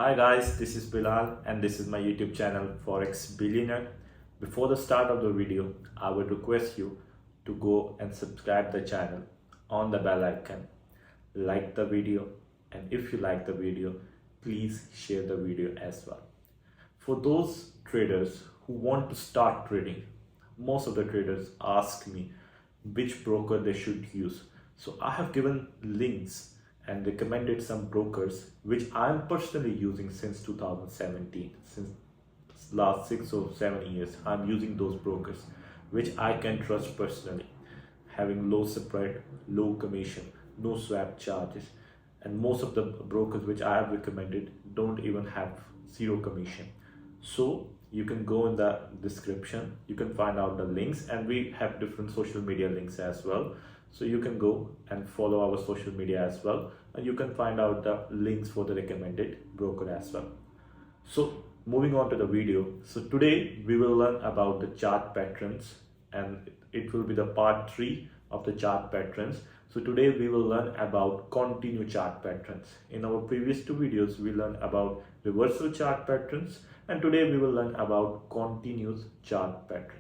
Hi guys, this is Bilal and this is my YouTube channel Forex Billionaire. Before the start of the video, I would request you to go and subscribe the channel on the bell icon, like the video, and if you like the video, please share the video as well. For those traders who want to start trading, most of the traders ask me which broker they should use. So I have given links and recommended some brokers which I'm personally using since 2017. Since last 6 or 7 years, I'm using those brokers which I can trust personally, having low spread, low commission, no swap charges, and most of the brokers which I have recommended don't even have zero commission. So you can go in the description, you can find out the links, and we have different social media links as well. So you can go and follow our social media as well, and you can find out the links for the recommended broker as well. So moving on to the video. So today we will learn about the chart patterns, and it will be the part 3 of the chart patterns. So today we will learn about continue chart patterns. In our previous 2 videos we learned about reversal chart patterns, and today we will learn about continuous chart patterns.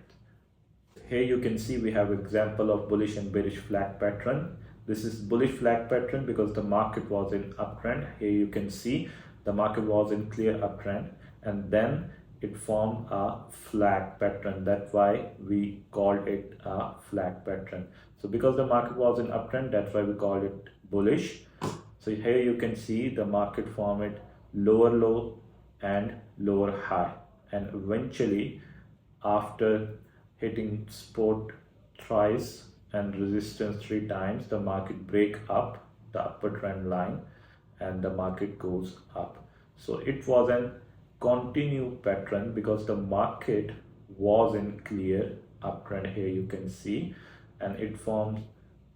Here you can see we have example of bullish and bearish flag pattern. This is bullish flag pattern because the market was in uptrend. Here you can see the market was in clear uptrend, and then it formed a flag pattern. That's why we called it a flag pattern. So because the market was in uptrend, that's why we called it bullish. So here you can see the market formed lower low and lower high, and eventually after hitting support thrice and resistance 3 times, the market break up the upper trend line and the market goes up. So it was an continue pattern because the market was in clear uptrend. Here you can see, and it forms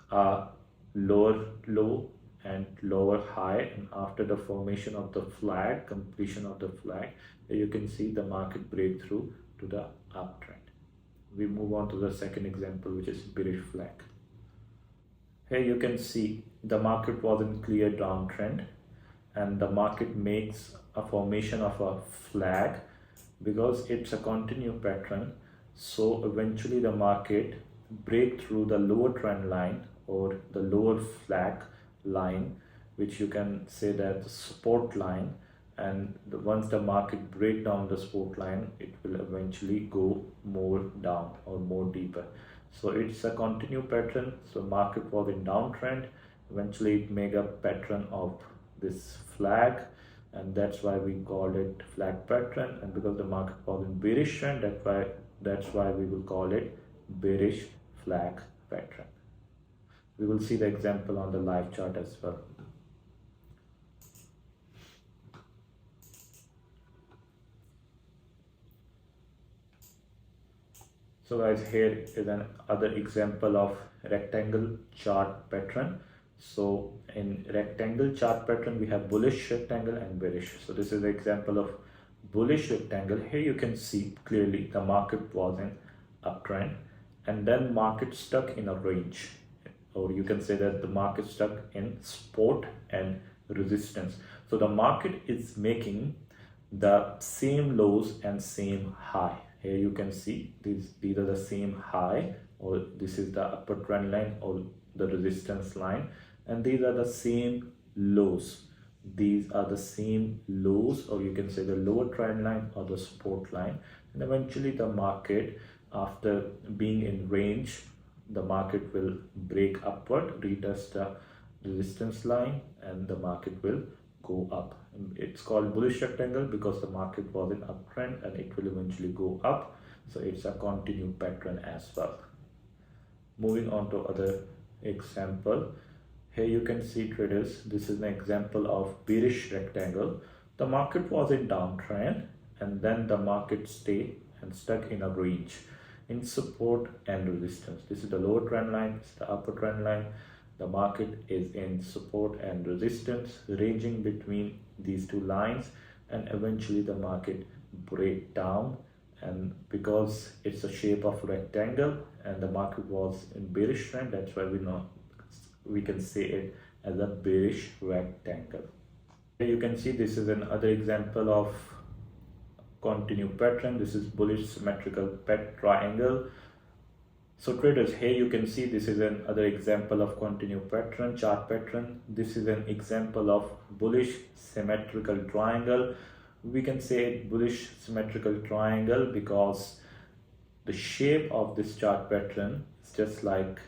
a lower low and lower high, and after the formation of the flag, completion of the flag, here you can see the market breakthrough to the uptrend. We move on to the second example, which is bearish flag. Here you can see the market was in clear downtrend, and the market makes a formation of a flag because it's a continue pattern. So eventually the market break through the lower trend line or the lower flag line, which you can say that the support line, and once the market break down the support line, it will eventually go more down or more deeper. So it's a continue pattern. So market was in downtrend, eventually it made a pattern of this flag, and that's why we called it flag pattern. And because the market was in bearish trend, that's why we will call it bearish flag pattern. We will see the example on the live chart as well. So guys, here is another example of rectangle chart pattern. So in rectangle chart pattern, we have bullish rectangle and bearish. So this is the example of bullish rectangle. Here you can see clearly the market was in uptrend, and then market stuck in a range, or you can say that the market stuck in support and resistance. So the market is making the same lows and same high. Here you can see these are the same high, or this is the upper trend line or the resistance line, and these are the same lows. These are the same lows, or you can say the lower trend line or the support line. And eventually the market, after being in range, the market will break upward, retest the resistance line, and the market will go up. It's called bullish rectangle because the market was in uptrend and it will eventually go up. So it's a continue pattern as well. Moving on to other example. Here you can see traders, this is an example of bearish rectangle. The market was in downtrend, and then the market stayed and stuck in a range in support and resistance. This is the lower trend line, this is the upper trend line. The market is in support and resistance, ranging between these 2 lines, and eventually the market break down. And because it's a shape of rectangle and the market was in bearish trend, that's why we can say it as a bearish rectangle. Here you can see this is another example of continue pattern. This is bullish symmetrical pet triangle. So traders, here you can see this is another example of continue pattern, chart pattern. This is an example of bullish symmetrical triangle. We can say bullish symmetrical triangle because the shape of this chart pattern is just like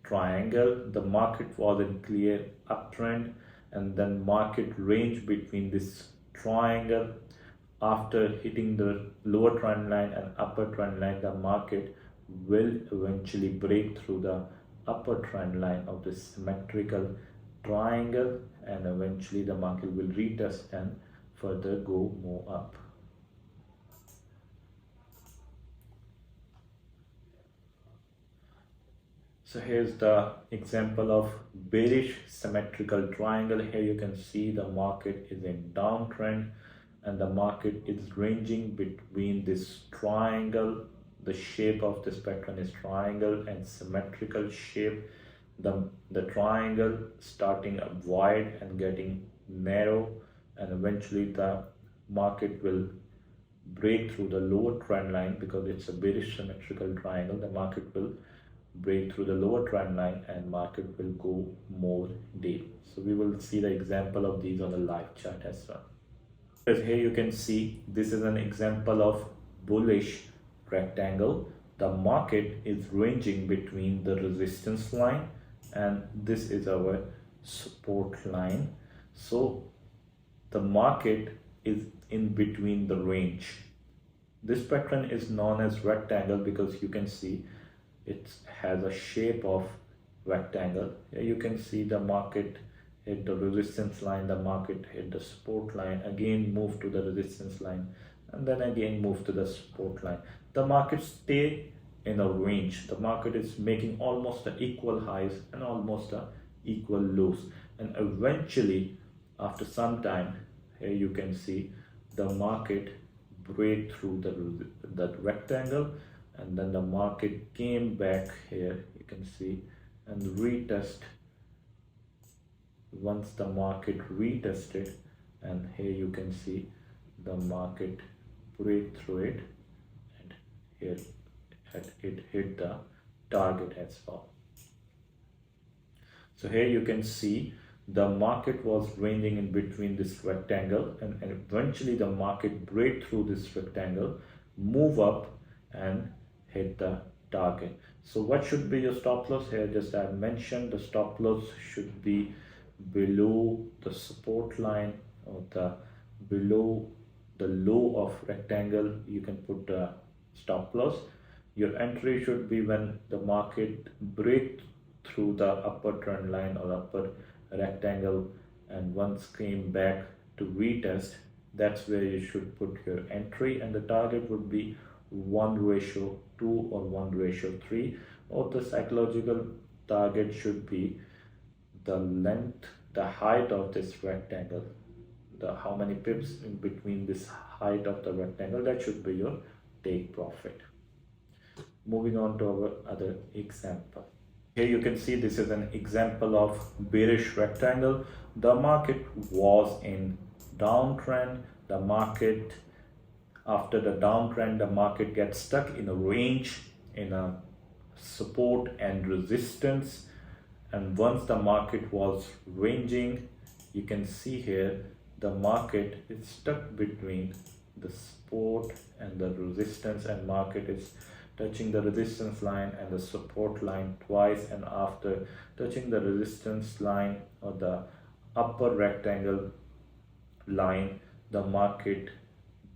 triangle. The market was in clear uptrend, and then market range between this triangle. After hitting the lower trend line and upper trend line, the market will eventually break through the upper trend line of this symmetrical triangle, and eventually the market will retest and further go more up. So here's the example of bearish symmetrical triangle. Here you can see the market is in downtrend and the market is ranging between this triangle. The shape of this pattern is triangle and symmetrical shape. The triangle starting up wide and getting narrow, and eventually the market will break through the lower trend line because it's a bearish symmetrical triangle. The market will break through the lower trend line and market will go more deep. So we will see the example of these on the live chart as well. Here you can see this is an example of bullish rectangle. The market is ranging between the resistance line and this is our support line. So the market is in between the range. This pattern is known as rectangle because you can see it has a shape of rectangle. Here you can see the market hit the resistance line, the market hit the support line, again move to the resistance line, and then again move to the support line. The market stay in a range. The market is making almost equal highs and almost equal lows, and eventually after some time, here you can see the market break through the rectangle, and then the market came back here, you can see, and retest. Once the market retested, and here you can see the market break through it, and here it hit the target as well. So here you can see the market was ranging in between this rectangle, and eventually the market break through this rectangle, move up and hit the target. So what should be your stop loss? Here just I mentioned the stop loss should be below the support line or below the low of rectangle. You can put a stop loss. Your entry should be when the market break through the upper trend line or upper rectangle and once came back to retest. That's where you should put your entry, and the target would be 1:2 or 1:3, or the psychological target should be the length, the height of this rectangle, how many pips in between this height of the rectangle. That should be your take profit. Moving on to our other example. Here you can see this is an example of bearish rectangle. The market was in downtrend. The market, after the downtrend, the market gets stuck in a range, in a support and resistance. And once the market was ranging, you can see here the market is stuck between the support and the resistance, and market is touching the resistance line and the support line twice, and after touching the resistance line or the upper rectangle line, the market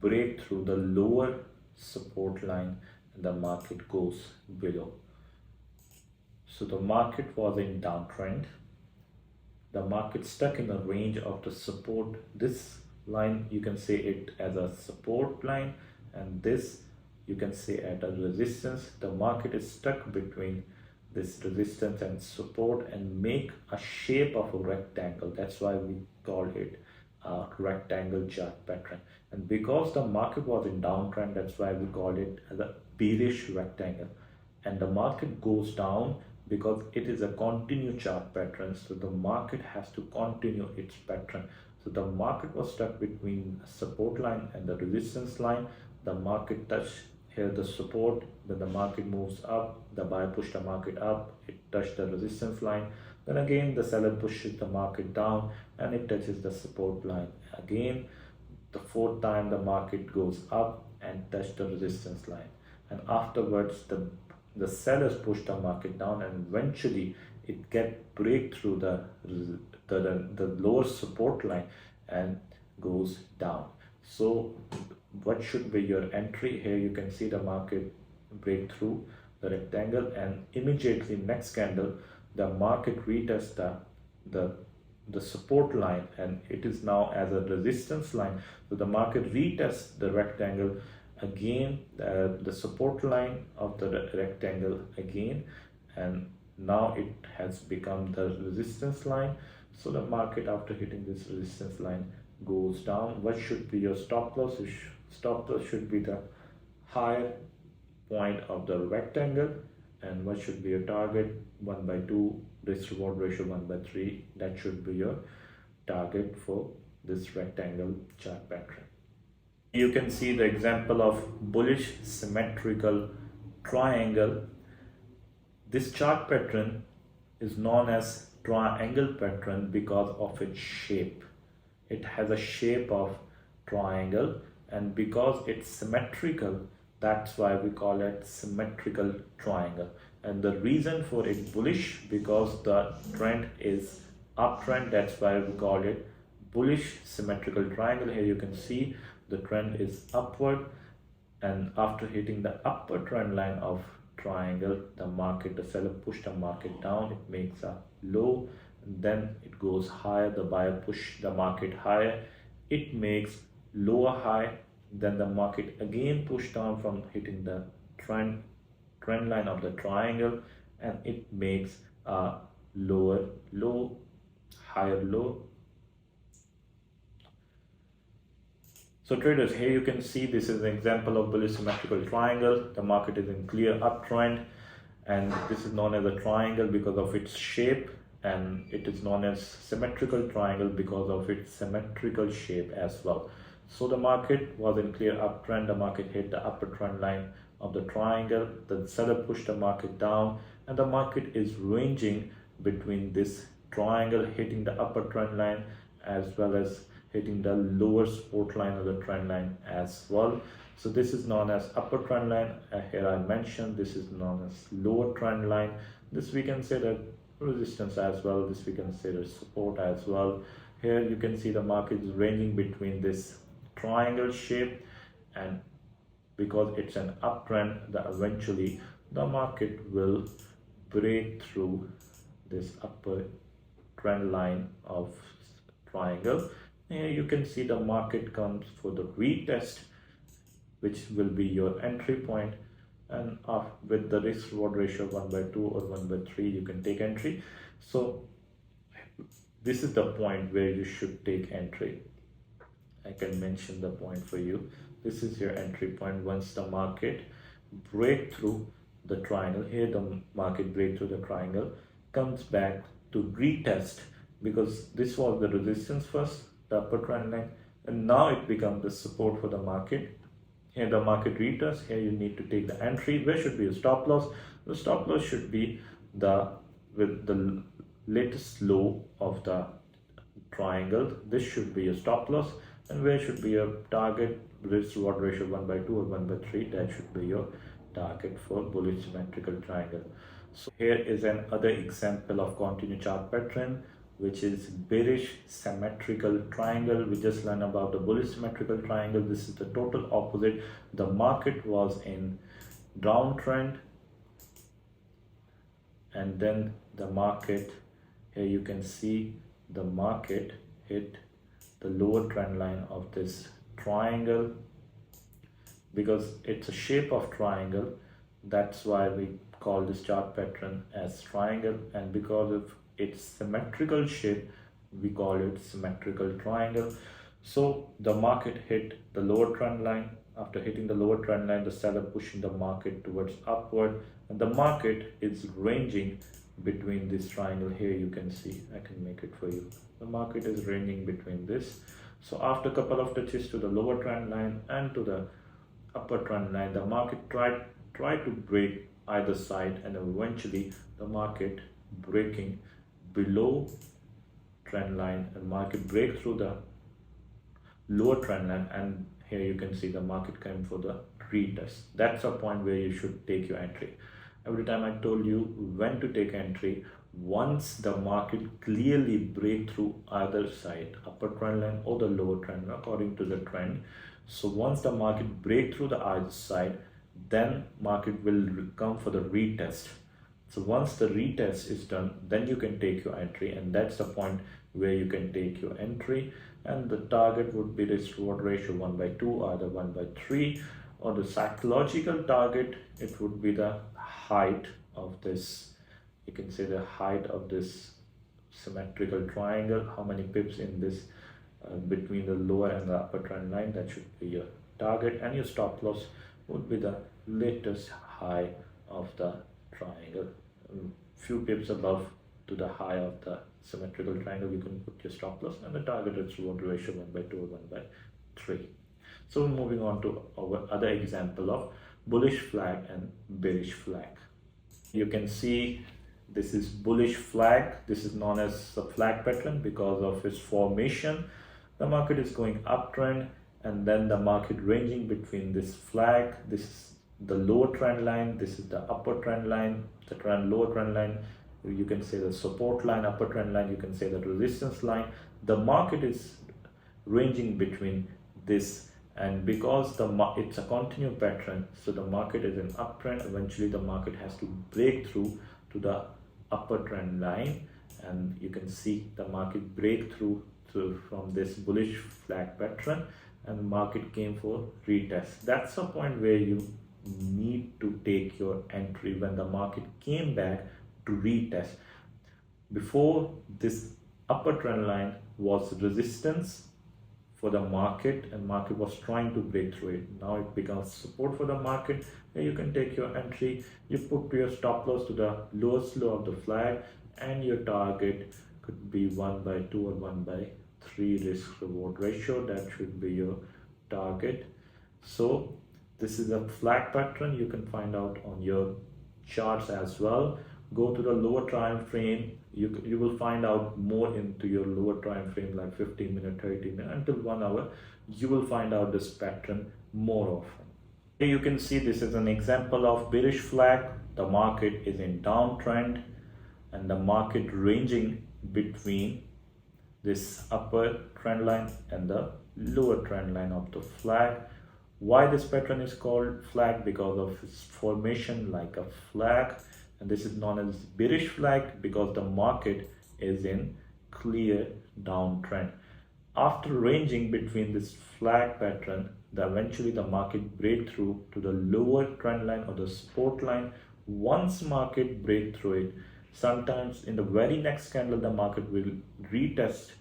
break through the lower support line and the market goes below. So the market was in downtrend. The market stuck in a range of the support. This line you can say it as a support line, and this you can say at a resistance. The market is stuck between this resistance and support and make a shape of a rectangle. That's why we call it a rectangle chart pattern. And because the market was in downtrend, that's why we call it as a bearish rectangle. And the market goes down because it is a continue chart pattern, so the market has to continue its pattern. So the market was stuck between support line and the resistance line. The market touched here the support, then the market moves up, the buyer pushed the market up, it touched the resistance line, then again the seller pushes the market down and it touches the support line. Again, the fourth time the market goes up and touch the resistance line, and afterwards the sellers push the market down, and eventually it get break through the lower support line and goes down. So what should be your entry? Here you can see the market break through the rectangle, and immediately next candle the market retests the support line, and it is now as a resistance line. So the market retests the rectangle again, the support line of the rectangle again, and now it has become the resistance line. So the market, after hitting this resistance line, goes down. What should be your stop loss? Stop loss should be the higher point of the rectangle, and what should be your target? 1/2, risk reward ratio 1/3. That should be your target for this rectangle chart pattern. You can see the example of bullish symmetrical triangle. This chart pattern is known as triangle pattern because of its shape. It has a shape of triangle, and because it's symmetrical, that's why we call it symmetrical triangle. And the reason for it bullish, because the trend is uptrend, that's why we call it bullish symmetrical triangle. Here you can see the trend is upward, and after hitting the upper trend line of triangle, the seller pushed the market down, it makes a low, and then it goes higher, the buyer push the market higher, it makes lower high, then the market again push down from hitting the trend line of the triangle, and it makes a lower low, higher low. So traders, here you can see this is an example of bullish symmetrical triangle. The market is in clear uptrend, and this is known as a triangle because of its shape, and it is known as symmetrical triangle because of its symmetrical shape as well. So the market was in clear uptrend, the market hit the upper trend line of the triangle, the seller pushed the market down, and the market is ranging between this triangle, hitting the upper trend line as well as hitting the lower support line of the trend line as well. So this is known as upper trend line. Here I mentioned this is known as lower trend line. This we consider resistance as well. This we consider support as well. Here you can see the market is ranging between this triangle shape, and because it's an uptrend, eventually the market will break through this upper trend line of triangle. Here you can see the market comes for the retest, which will be your entry point, and with the risk reward ratio 1/2 or 1/3, you can take entry. So this is the point where you should take entry. I can mention the point for you. This is your entry point. Once the market break through the triangle, here the market break through the triangle, comes back to retest, because this was the resistance first, the upper trend line, and now it becomes the support for the market. Here the market retests, here you need to take the entry. Where should be your stop loss? The stop loss should be with the latest low of the triangle. This should be your stop loss. And where should be your target? Risk reward ratio 1/2 or 1/3. That should be your target for bullish symmetrical triangle. So here is another example of continued chart pattern, which is bearish symmetrical triangle. We just learned about the bullish symmetrical triangle. This is the total opposite. The market was in downtrend, and then the market, here you can see the market hit the lower trend line of this triangle. Because it's a shape of triangle, that's why we call this chart pattern as triangle, and because of its symmetrical shape, we call it symmetrical triangle. So the market hit the lower trend line. After hitting the lower trend line, the seller pushing the market towards upward, and the market is ranging between this triangle here. You can see, I can make it for you. The market is ranging between this. So after a couple of touches to the lower trend line and to the upper trend line, the market tried to break either side, and eventually the market breaking below trend line and market break through the lower trend line, and here you can see the market came for the retest. That's a point where you should take your entry. Every time I told you when to take entry, once the market clearly break through either side, upper trend line or the lower trend line according to the trend. So once the market break through the either side, then market will come for the retest. So once the retest is done, then you can take your entry, and that's the point where you can take your entry. And the target would be this reward ratio 1/2, either 1/3, or the psychological target, it would be the height of this, you can say the height of this symmetrical triangle, how many pips in this between the lower and the upper trend line. That should be your target, and your stop loss would be the latest high of the triangle. Few pips above to the high of the symmetrical triangle, you can put your stop loss, and the target is reward ratio 1/2 or 1/3. So moving on to our other example of bullish flag and bearish flag. You can see this is bullish flag. This is known as the flag pattern because of its formation. The market is going uptrend, and then the market ranging between this flag. This is the lower trend line, this is the upper trend line, the lower trend line, you can say the support line, upper trend line, you can say the resistance line. The market is ranging between this, and because it's a continuous pattern, so the market is an uptrend. Eventually the market has to break through to the upper trend line, and you can see the market break through from this bullish flag pattern, and the market came for retest. That's a point where you need to take your entry when the market came back to retest. Before, this upper trend line was resistance for the market, and market was trying to break through it. Now it becomes support for the market, where you can take your entry. You put your stop loss to the lowest low of the flag, and your target could be 1/2 or 1/3 risk reward ratio. That should be your target. So this is a flag pattern. You can find out on your charts as well. Go to the lower time frame. You will find out more into your lower time frame, like 15 minute, 30 minute, until 1 hour. You will find out this pattern more often. Here you can see this is an example of bearish flag. The market is in downtrend, and the market ranging between this upper trend line and the lower trend line of the flag. Why this pattern is called flag? Because of its formation like a flag. And this is known as bearish flag because the market is in clear downtrend. After ranging between this flag pattern, eventually the market break through to the lower trend line or the support line. Once market break through it, sometimes in the very next candle the market will retest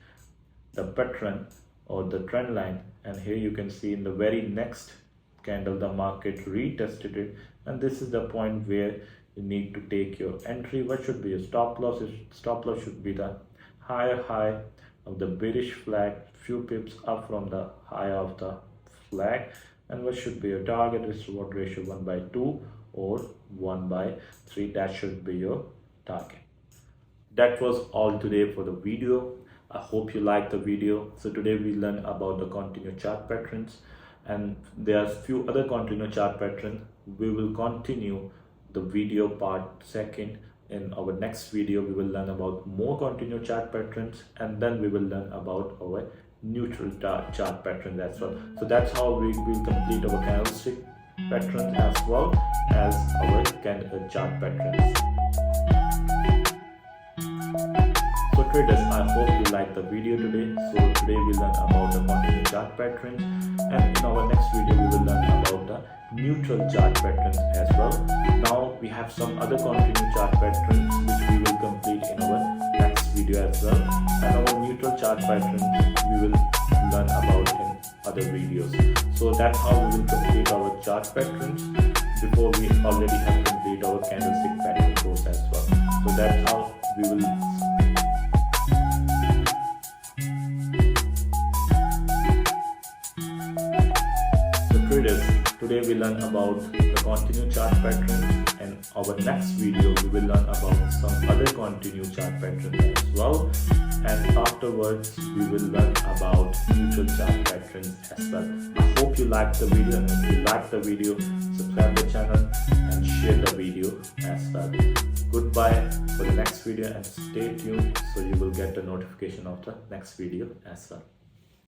the pattern or the trend line, and here you can see in the very next candle the market retested it, and this is the point where you need to take your entry. What should be your stop loss? Stop loss should be the higher high of the bearish flag, few pips up from the high of the flag. And what should be your target? Is reward ratio 1/2 or 1/3. That should be your target. That was all today for the video. I hope you liked the video. So today we learned about the continuous chart patterns, and there are few other continuous chart patterns. We will continue the video part second. In our next video we will learn about more continuous chart patterns, and then we will learn about our neutral chart patterns as well. So that's how we will complete our candlestick patterns as well as our chart patterns. So traders, I hope you liked the video today. So today we learn about the continuous chart patterns, and in our next video we will learn about the neutral chart patterns as well. Now we have some other continuous chart patterns which we will complete in our next video as well, and our neutral chart patterns we will learn about in other videos. So that's how we will complete our chart patterns before we already have complete our candlestick pattern course as well. So that's how we will. So traders, today we learn about the continue chart pattern, and our next video we will learn about some other continue chart patterns as well, and afterwards we will learn about neutral chart patterns as well. I hope you liked the video, and if you liked the video, subscribe the channel and share the video as well. Goodbye for the next video, and stay tuned so you will get the notification of the next video as well.